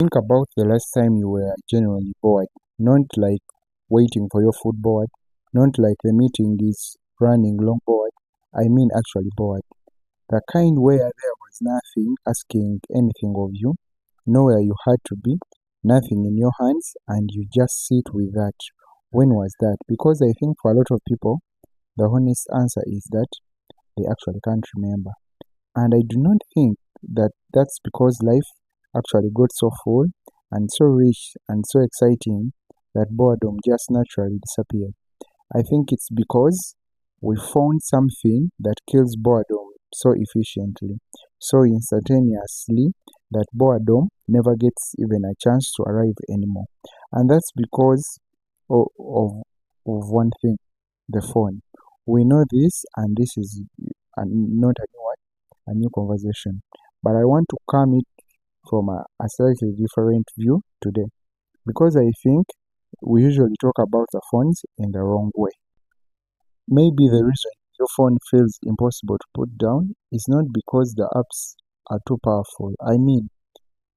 Think about the last time you were genuinely bored. Not like waiting for your food bored, not like the meeting is running long bored. I mean actually bored. The kind where there was nothing asking anything of you, nowhere you had to be, nothing in your hands, and you just sit with that. When was that? Because I think for a lot of people, the honest answer is that they actually can't remember. And I do not think that that's because life actually got so full and so rich and so exciting that boredom just naturally disappeared. I think it's because we found something that kills boredom so efficiently, so instantaneously, that boredom never gets even a chance to arrive anymore. And that's because of one thing, the phone. We know this, and this is not a new conversation. But I want to come it from a slightly different view today because I think we usually talk about the phones in the wrong way. Maybe the reason your phone feels impossible to put down is not because the apps are too powerful. I mean,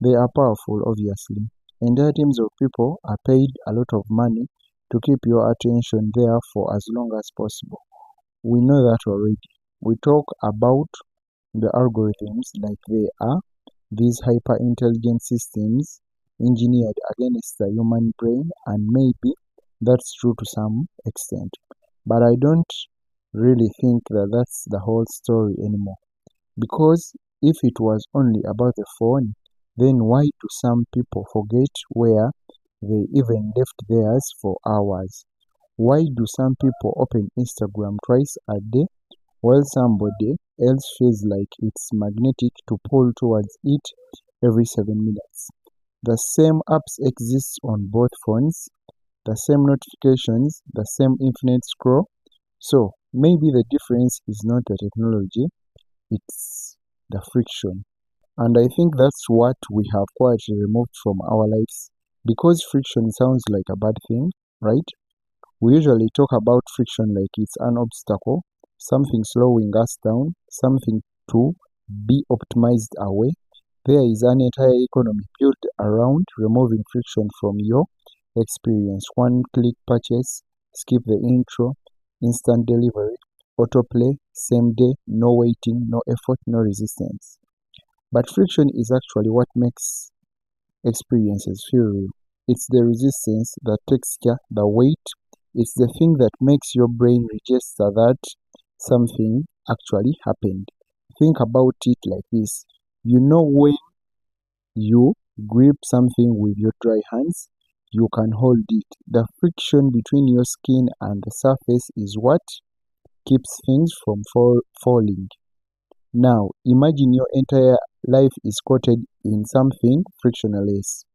they are powerful, obviously. Entire teams of people are paid a lot of money to keep your attention there for as long as possible. We know that already. We talk about the algorithms like they are these hyper intelligent systems engineered against the human brain, and maybe that's true to some extent. But I don't really think that that's the whole story anymore. Because if it was only about the phone, then why do some people forget where they even left theirs for hours? Why do some people open Instagram twice a day while somebody else feels like it's magnetic to pull towards it every 7 minutes? The same apps exist on both phones, the same notifications, the same infinite scroll. So maybe the difference is not the technology, it's the friction. And I think that's what we have quietly removed from our lives. Because friction sounds like a bad thing, right? We usually talk about friction like it's an obstacle, something slowing us down, something to be optimized away. There is an entire economy built around removing friction from your experience. One click purchase, skip the intro, instant delivery, autoplay, same day, no waiting, no effort, no resistance. But friction is actually what makes experiences feel real. It's the resistance, the texture, the weight. It's the thing that makes your brain register that something actually happened. Think about it like this. You know when you grip something with your dry hands, you can hold it. The friction between your skin and the surface is what keeps things from falling. Now, imagine your entire life is coated in something frictionless.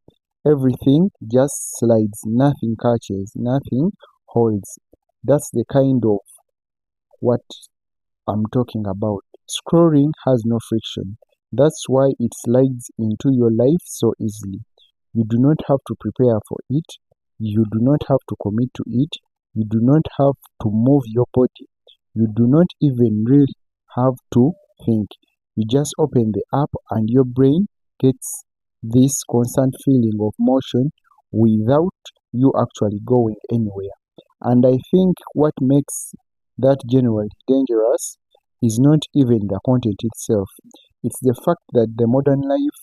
Everything just slides, nothing catches, nothing holds. That's the kind of what I'm talking about. Scrolling has no friction. That's why it slides into your life so easily. You do not have to prepare for it. You do not have to commit to it. You do not have to move your body. You do not even really have to think. You just open the app and your brain gets this constant feeling of motion without you actually going anywhere. And I think what makes that generally dangerous is not even the content itself. It's the fact that the modern life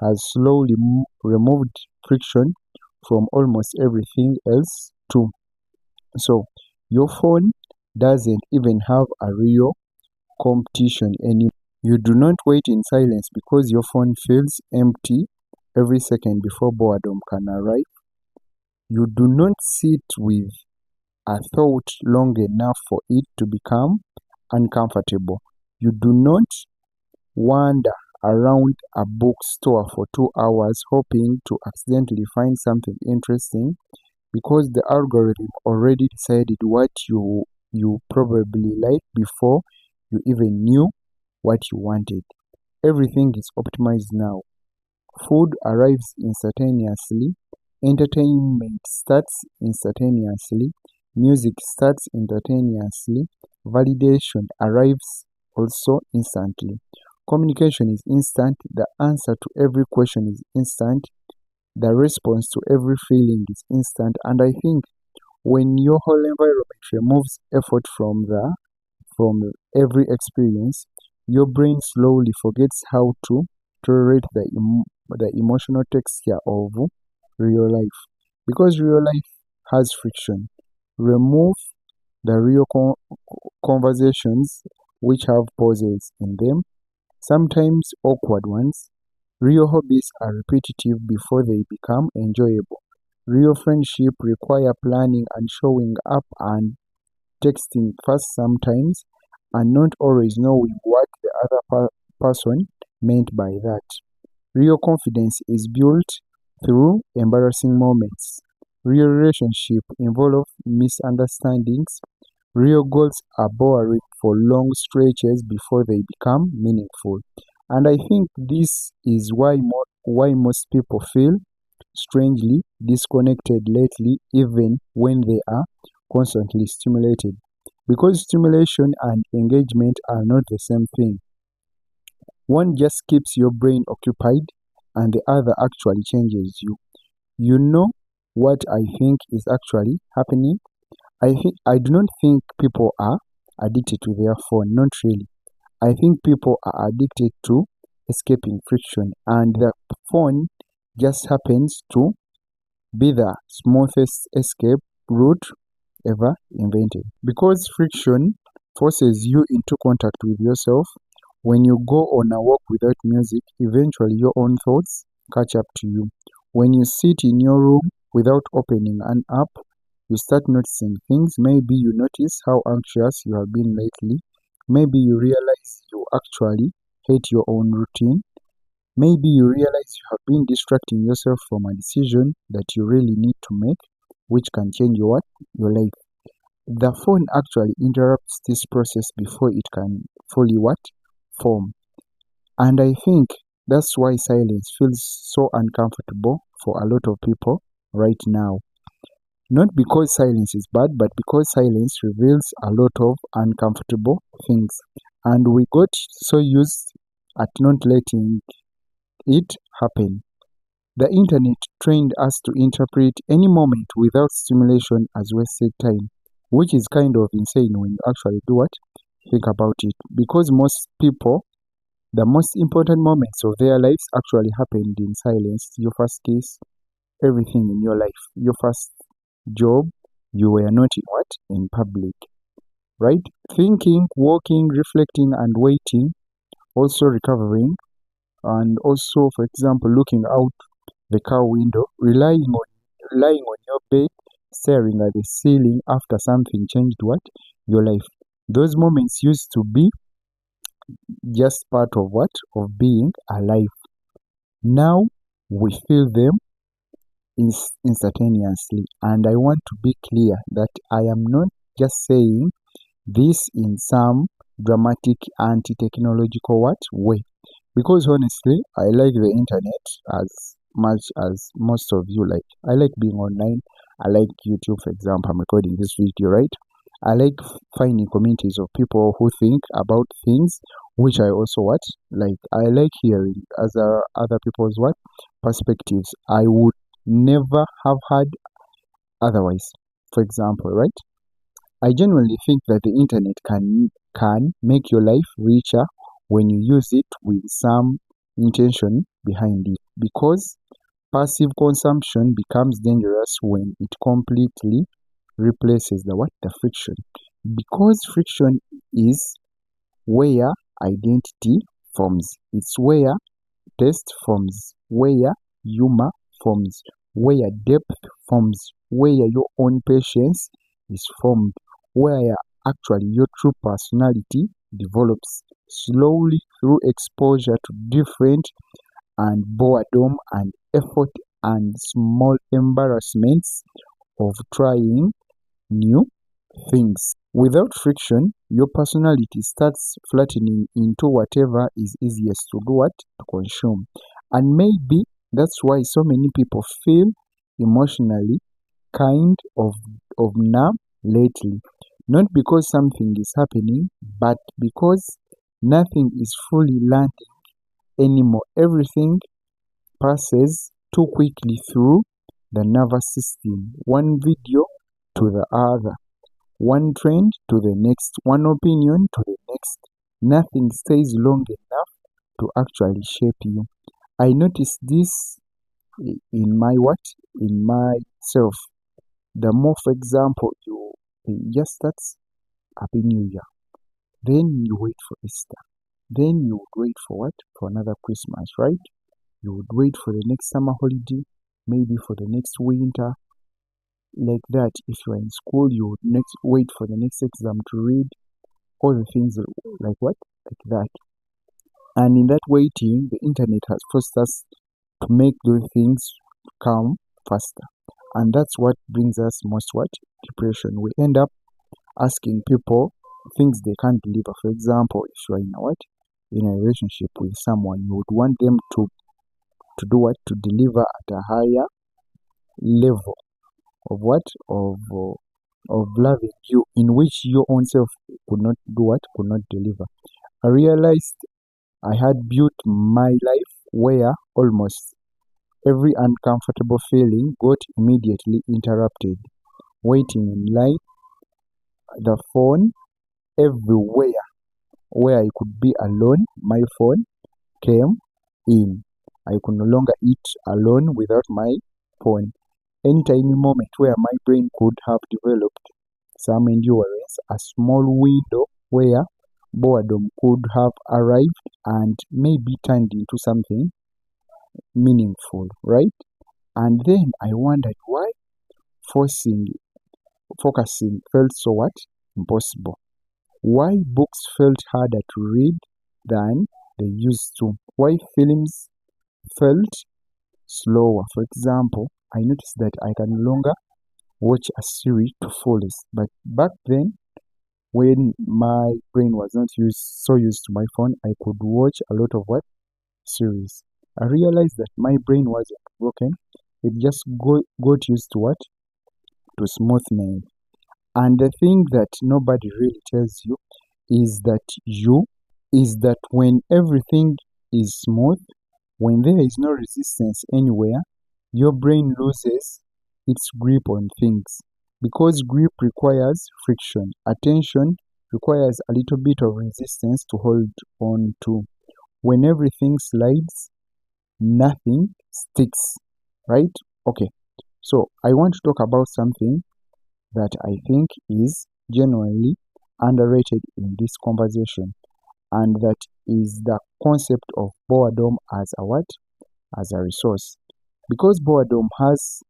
has slowly removed friction from almost everything else too. So your phone doesn't even have a real competition anymore. You do not wait in silence because your phone feels empty every second before boredom can arrive. You do not sit with a thought long enough for it to become uncomfortable. You do not wander around a bookstore for 2 hours hoping to accidentally find something interesting because the algorithm already decided what you probably like before you even knew what you wanted. Everything is optimized now. Food arrives instantaneously, entertainment starts instantaneously, music starts instantaneously, validation arrives also instantly. Communication is instant, the answer to every question is instant, The response to every feeling is instant, and I think when your whole environment removes effort from every experience, your brain slowly forgets how to tolerate the emotional texture of real life. Because real life has friction. Remove the real conversations which have pauses in them, sometimes awkward ones. Real hobbies are repetitive before they become enjoyable. Real friendship require planning and showing up and texting first sometimes and not always knowing what the other person meant by that. Real confidence is built through embarrassing moments. Real relationship involve misunderstandings. Real goals are boring for long stretches before they become meaningful. And I think this is why most people feel strangely disconnected lately, even when they are constantly stimulated. Because stimulation and engagement are not the same thing. One just keeps your brain occupied, and the other actually changes you. You know what I think is actually happening? I do not think people are addicted to their phone, not really. I think people are addicted to escaping friction, and the phone just happens to be the smoothest escape route ever invented. Because friction forces you into contact with yourself. When you go on a walk without music, eventually your own thoughts catch up to you. When you sit in your room without opening an app, you start noticing things. Maybe you notice how anxious you have been lately. Maybe you realize you actually hate your own routine. Maybe you realize you have been distracting yourself from a decision that you really need to make, which can change your life. The phone actually interrupts this process before it can fully form. And I think that's why silence feels so uncomfortable for a lot of people right now. Not because silence is bad, but because silence reveals a lot of uncomfortable things. And we got so used at not letting it happen. The internet trained us to interpret any moment without stimulation as wasted time, which is kind of insane when you actually do what? Think about it. Because most people, the most important moments of their lives actually happened in silence. Your first kiss, everything in your life, your first job, you were not in what? In public, right? Thinking, walking, reflecting, and waiting, also recovering, and also, for example, looking out the car window, lying on your bed, staring at the ceiling after something changed what? Your life. Those moments used to be just part of what? Of being alive. Now we feel them instantaneously. And I want to be clear that I am not just saying this in some dramatic anti-technological what way. Because honestly, I like the internet as much as most of you like. I like being online. I like YouTube, for example. I'm recording this video, right? I like finding communities of people who think about things which I also what like. I like hearing other people's what perspectives I would never have had otherwise. For example, right? I genuinely think that the internet can make your life richer when you use it with some intention behind it. Because passive consumption becomes dangerous when it completely replaces the friction. Because friction is where identity forms. It's where taste forms, where humor forms, where depth forms, where your own patience is formed, where actually your true personality develops slowly through exposure to different and boredom and effort and small embarrassments of trying new things. Without friction, your personality starts flattening into whatever is easiest to do what? To consume. And maybe that's why so many people feel emotionally kind of numb lately. Not because something is happening, but because nothing is fully landing anymore. Everything passes too quickly through the nervous system, one video to the other, one trend to the next, one opinion to the next. Nothing stays long enough to actually shape you. I noticed this in my what? In myself. The more, for example, you just starts Happy New Year. Then you wait for Easter. Then you would wait for what? For another Christmas, right? You would wait for the next summer holiday, maybe for the next winter, like that. If you are in school, you would next wait for the next exam to read, all the things like what? Like that. And in that waiting, the internet has forced us to make those things come faster. And that's what brings us most what? Depression. We end up asking people things they can't deliver. For example, if you are in a what? In a relationship with someone, you would want them to do what? To deliver at a higher level of what? Of loving you, in which your own self could not do what? Could not deliver. I realized I had built my life where almost every uncomfortable feeling got immediately interrupted. Waiting in line, the phone, everywhere where I could be alone, my phone came in. I could no longer eat alone without my phone. Any tiny moment where my brain could have developed some endurance, a small window where boredom could have arrived and maybe turned into something meaningful, right? And then I wondered why forcing focusing felt so what? Impossible. Why books felt harder to read than they used to. Why films felt slower. For example, I noticed that I can no longer watch a series to fullest. But back then, when my brain was not used to my phone, I could watch a lot of what? Series. I realized that my brain wasn't broken. It just got used to what? To smoothness. And the thing that nobody really tells you is that when everything is smooth, when there is no resistance anywhere, your brain loses its grip on things. Because grip requires friction, attention requires a little bit of resistance to hold on to. When everything slides, nothing sticks, right? Okay, so I want to talk about something that I think is genuinely underrated in this conversation, and that is the concept of boredom as a what? As a resource. Because boredom has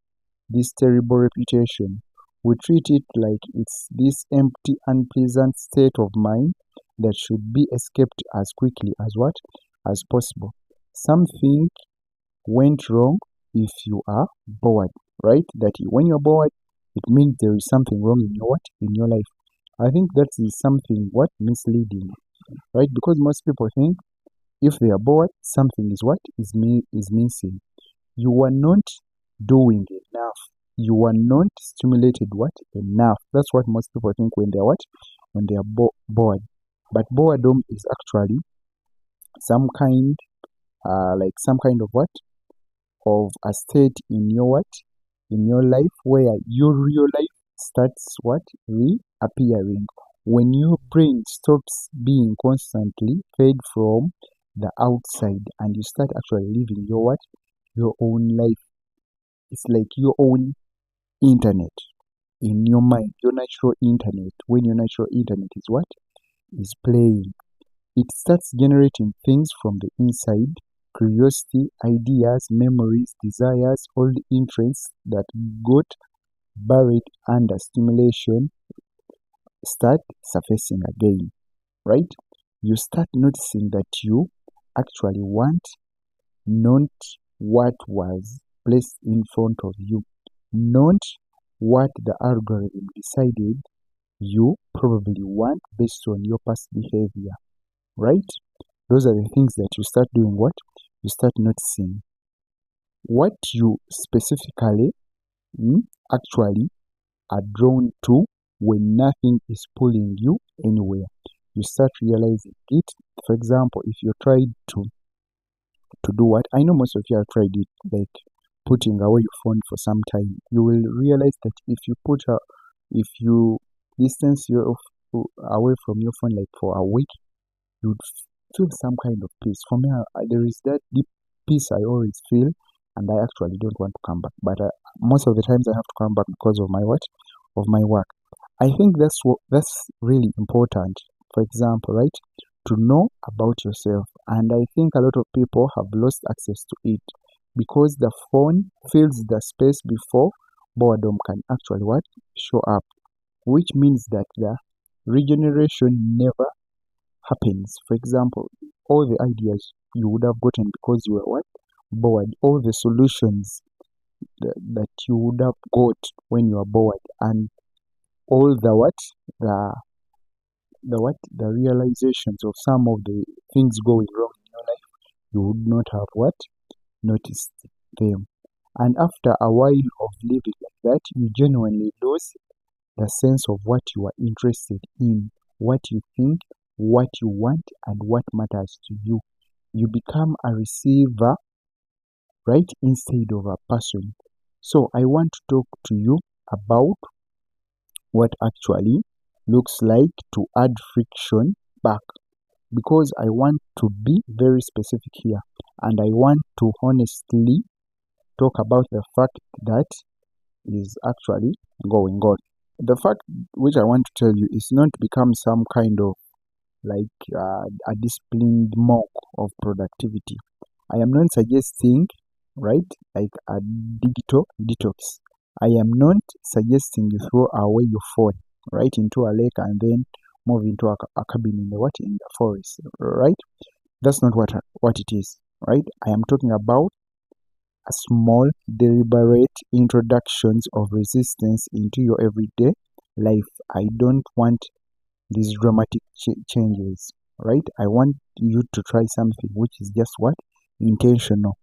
this terrible reputation, we treat it like it's this empty, unpleasant state of mind that should be escaped as quickly as what? As possible. Something went wrong if you are bored, right? That when you're bored, it means there is something wrong in your what? In your life. I think that is something what? Misleading, right? Because most people think if they are bored, something is what? Is missing. You are not doing enough. You are not stimulated what? Enough. That's what most people think when they are what? When they are bored. But boredom is actually some kind, like some kind of what? Of a state in your what? In your life where your real life starts what? Reappearing. When your brain stops being constantly fed from the outside and you start actually living your what? Your own life. It's like your own internet in your mind, your natural internet. When your natural internet is what? Is playing. It starts generating things from the inside: curiosity, ideas, memories, desires, all the interests that got buried under stimulation start surfacing again, right? You start noticing that you actually want not what was placed in front of you, not what the algorithm decided you probably want based on your past behavior, right? Those are the things that you start doing what? You start noticing. What you specifically actually are drawn to when nothing is pulling you anywhere. You start realizing it. For example, if you tried to do what? I know most of you have tried it, like putting away your phone for some time, you will realize that if you distance away from your phone like for a week, you'd feel some kind of peace. For me, there is that deep peace I always feel, and I actually don't want to come back. But most of the times, I have to come back because of my what, of my work. I think that's really important. For example, right, to know about yourself, and I think a lot of people have lost access to it because the phone fills the space before boredom can actually what show up, which means that the regeneration never happens. For example, all the ideas you would have gotten because you were what? Bored. All the solutions that you would have got when you are bored, and all the what? The the realizations of some of the things going wrong in your life, you would not have what? Noticed them. And after a while of living like that, you genuinely lose the sense of what you are interested in, what you think, what you want, and what matters to you. You become a receiver, right, instead of a person. So, I want to talk to you about what actually looks like to add friction back because I want to be very specific here and I want to honestly talk about the fact that is actually going on. The fact which I want to tell you is not to become some kind of like a disciplined monk of productivity. I am not suggesting, right, like a digital detox. I am not suggesting you throw away your phone, right, into a lake and then move into a cabin in the what in the forest, right? That's not what it is, right? I am talking about a small, deliberate introductions of resistance into your everyday life. I don't want these dramatic changes, right? I want you to try something which is just what? Intentional.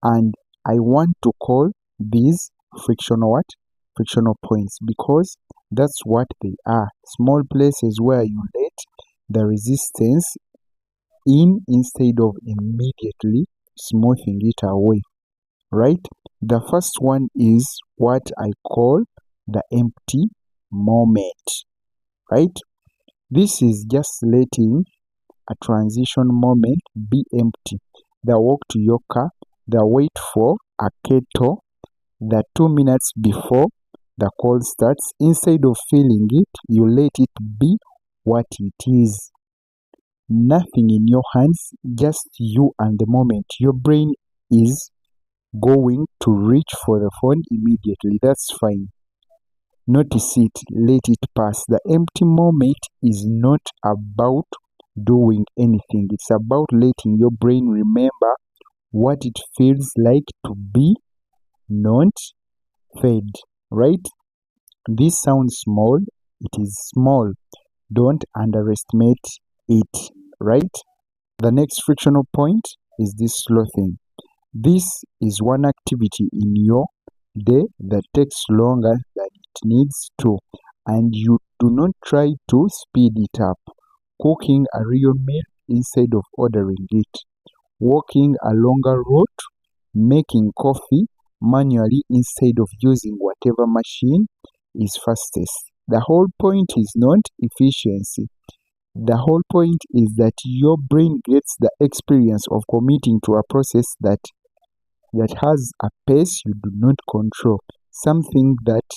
And I want to call these frictional what? Frictional points because that's what they are. Small places where you let the resistance in instead of immediately smoothing it away, right? The first one is what I call the empty moment, right? This is just letting a transition moment be empty. The walk to your car, the wait for a kettle, the 2 minutes before the call starts. Instead of feeling it, you let it be what it is. Nothing in your hands, just you and the moment. Your brain is going to reach for the phone immediately. That's fine. Notice it, let it pass. The empty moment is not about doing anything, it's about letting your brain remember what it feels like to be not fed, right? This sounds small, it is small. Don't underestimate it, right? The next frictional point is this slow thing. This is one activity in your day that takes longer than it needs to, and you do not try to speed it up. Cooking a real meal instead of ordering it, walking a longer route, making coffee manually instead of using whatever machine is fastest. The whole point is not efficiency. The whole point is that your brain gets the experience of committing to a process that has a pace you do not control, something that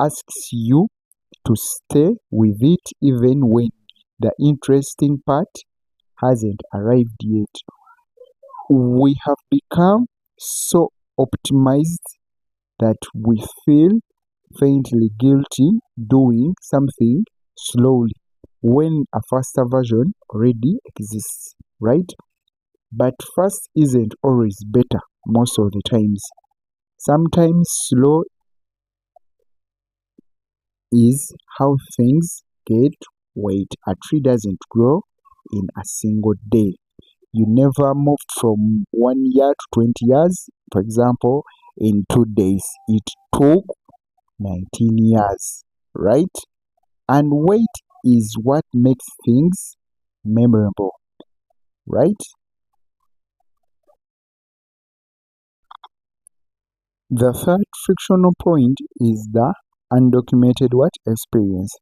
asks you to stay with it even when the interesting part hasn't arrived yet. We have become so optimized that we feel faintly guilty doing something slowly when a faster version already exists, right? But fast isn't always better most of the times. Sometimes slow is how things get weight. A tree doesn't grow in a single day. You never moved from 1 year to 20 years, for example, in 2 days. It took 19 years, right? And weight is what makes things memorable, right? The third frictional point is the undocumented what experience.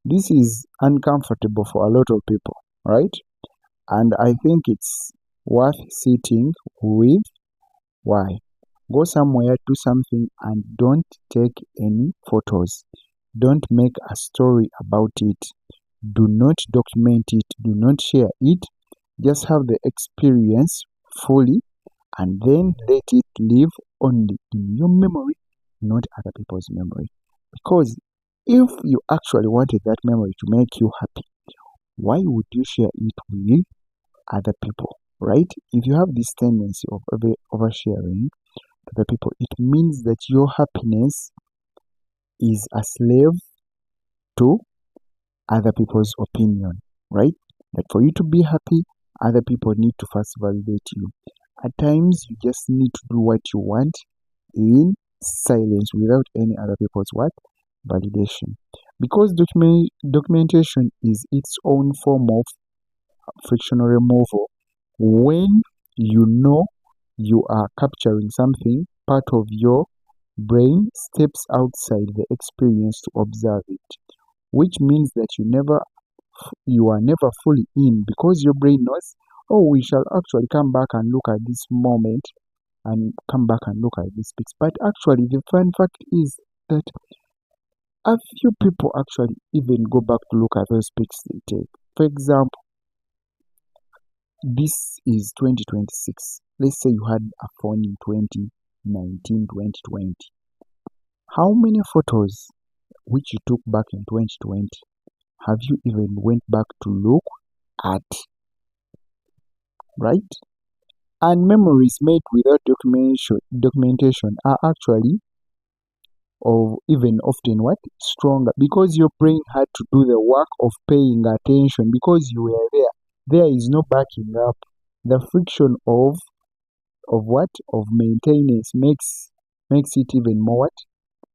This is uncomfortable for a lot of people, right? And I think it's worth sitting with. Why? Go somewhere, do something, and don't take any photos. Don't make a story about it. Do not document it. Do not share it. Just have the experience fully and then let it live only in your memory, not other people's memory. Because if you actually wanted that memory to make you happy, why would you share it with other people, right? If you have this tendency of oversharing to the people, it means that your happiness is a slave to other people's opinion, right? Like for you to be happy, other people need to first validate you. At times, you just need to do what you want in silence without any other people's what validation. Because documentation is its own form of frictional removal. When you know you are capturing something, part of your brain steps outside the experience to observe it, which means that you are never fully in because your brain knows, oh, we shall actually come back and look at this moment and come back and look at this pics. But actually, the fun fact is that a few people actually even go back to look at those pics they take. For example, this is 2026. Let's say you had a phone in 2019, 2020. How many photos which you took back in 2020 have you even went back to look at, right? And memories made without documentation are actually or even often what stronger because your brain had to do the work of paying attention because you were there. There is no backing up. The friction of what of maintenance makes it even more what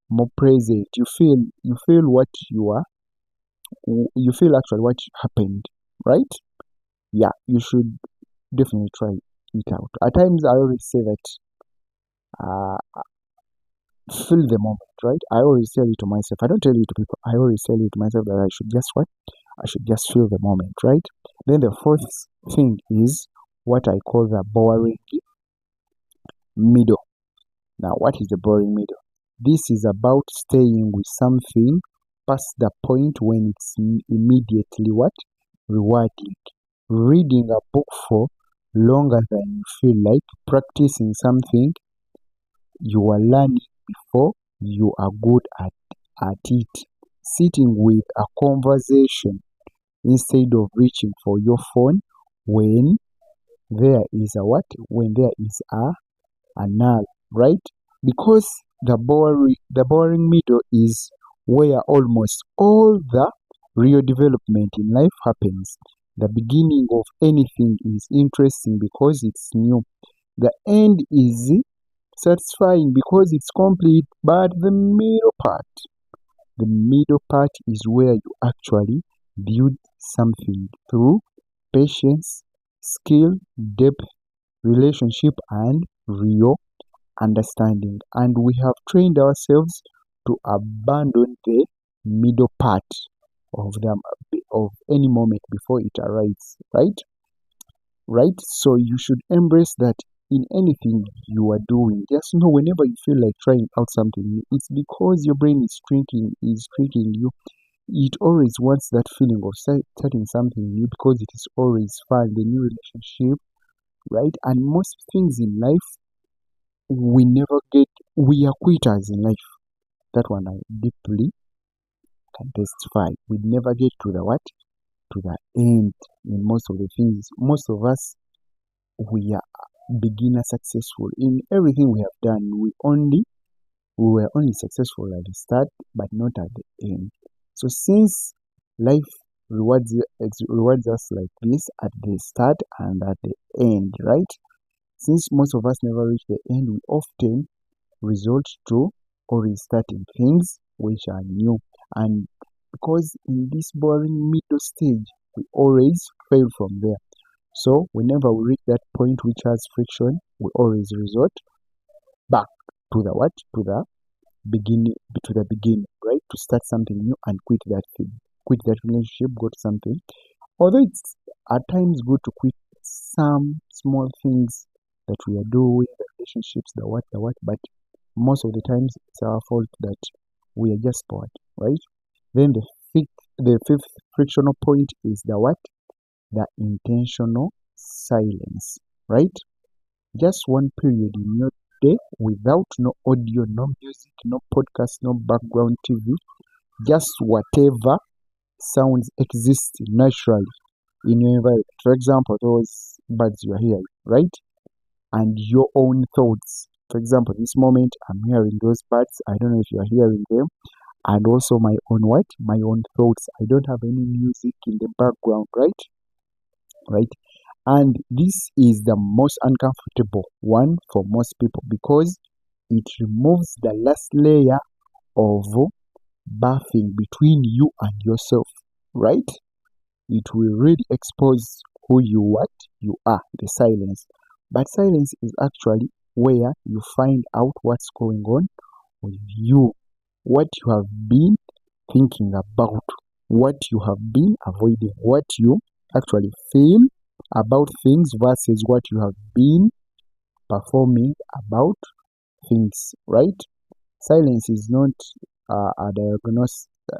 more present. You feel what you are. You feel actually what happened, right? Yeah, you should definitely try it out. At times, I always say that uh, feel the moment, right? I always tell it to myself. I don't tell it to people. I always tell it to myself that I should just what? I should just feel the moment, right? Then the fourth thing is what I call the boring middle. Now, what is the boring middle? This is about staying with something past the point when it's immediately what? Rewarding. Reading a book for longer than you feel like, practicing something you are learning before you are good at it, sitting with a conversation instead of reaching for your phone when there is a what? When there is a null, right? Because the boring middle is where almost all the real development in life happens. The beginning of anything is interesting because it's new. The end is satisfying because it's complete, but the middle part is where you actually build something through patience, skill, depth, relationship, and real understanding. And we have trained ourselves to abandon the middle part of any moment before it arrives, right? Right? So you should embrace that in anything you are doing. Just know whenever you feel like trying out something new, it's because your brain is tricking you. It always wants that feeling of starting something new because it is always fun, the new relationship, right? And most things in life, we never get, we are quitters in life. That one I deeply can testify. We never get to the what? To the end in most of the things. Most of us, we are beginner successful in everything we have done. We were only successful at the start, but not at the end. So since life rewards us like this at the start and at the end, right? Since most of us never reach the end, we often resort to or restarting things which are new. And because in this boring middle stage, we always fail from there. So whenever we reach that point which has friction, we always resort back. to the what? Beginning to the beginning, right? To start something new and quit that thing, quit that relationship, go to something. Although it's at times good to quit some small things that we are doing, the relationships, the what, but most of the times it's our fault that we are just bored, right? Then the fifth frictional point is the what? The intentional silence, right? Just one period in your day without no audio, no music, no podcast, no background TV, just whatever sounds exist naturally in your environment. For example, those birds you are hearing, right? And your own thoughts. For example, this moment I'm hearing those birds. I don't know if you are hearing them. And also my own what? My own thoughts. I don't have any music in the background, right? Right? And this is the most uncomfortable one for most people because it removes the last layer of buffing between you and yourself, right? It will really expose who you are, the silence. But silence is actually where you find out what's going on with you, what you have been thinking about, what you have been avoiding, what you actually feel about things versus what you have been performing about things, right? Silence is not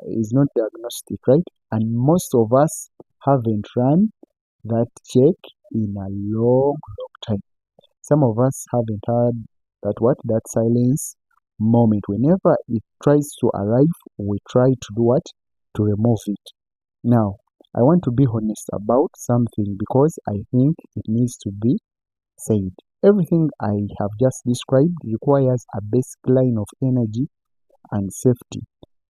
is not diagnostic, right? And most of us haven't run that check in a long time. Some of us haven't had that silence moment. Whenever it tries to arrive, we try to do what? To remove it. Now, I want to be honest about something because I think it needs to be said. Everything I have just described requires a basic line of energy and safety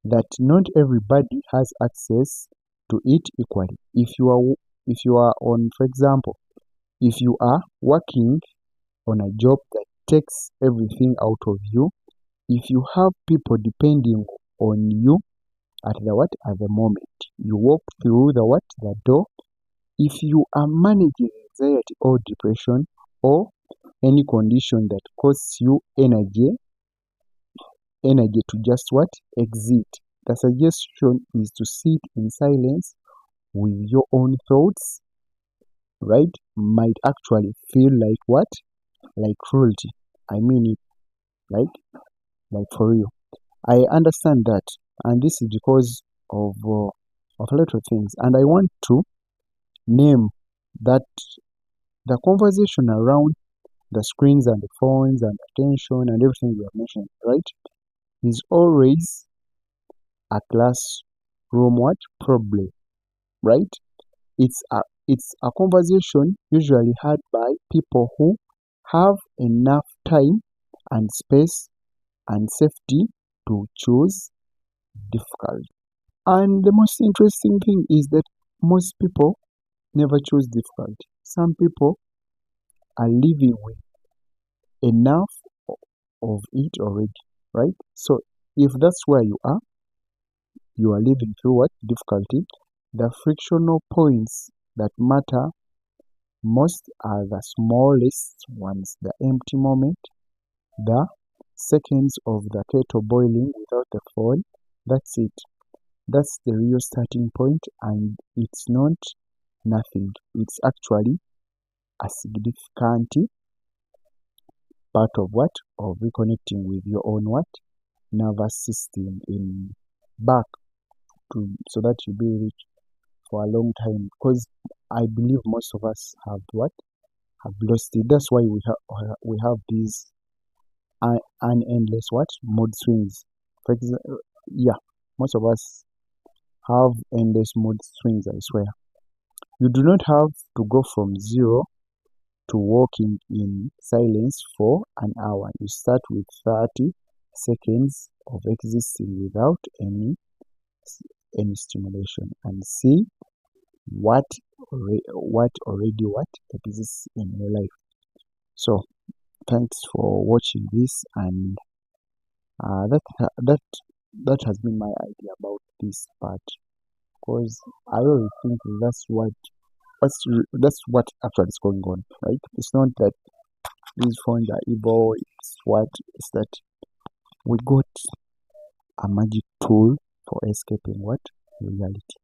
that not everybody has access to it equally. If you are on, for example, if you are working on a job that takes everything out of you, if you have people depending on you at the what? At the moment you walk through the what? The door. If you are managing anxiety or depression or any condition that costs you energy to just what? Exit. The suggestion is to sit in silence with your own thoughts, right? Might actually feel like what? Like cruelty. I mean it, like for real. I understand that, and this is because of a lot of things. And I want to name that the conversation around the screens and the phones and attention and everything we have mentioned, right, is always a classroom what problem, right? It's a conversation usually had by people who have enough time and space and safety to choose difficult. And the most interesting thing is that most people never choose difficult. Some people are living with enough of it already, right? So if that's where you are living through what? Difficulty. The frictional points that matter most are the smallest ones, the empty moment, the seconds of the kettle boiling without the phone. That's it. That's the real starting point, and it's not nothing. It's actually a significant part of what? Of reconnecting with your own what? Nervous system in back to so that you be rich for a long time. Because I believe most of us have what? Have lost it. That's why we have these unendless what? Mood swings. For example, yeah, most of us have endless mood swings, I swear. You do not have to go from zero to walking in silence for an hour. You start with 30 seconds of existing without any stimulation and see what already what exists in your life. So thanks for watching this, and that has been my idea about this part, because I really think that's what actually is going on, right? It's not that these phones are evil. It's what is that We got a magic tool for escaping what? Reality.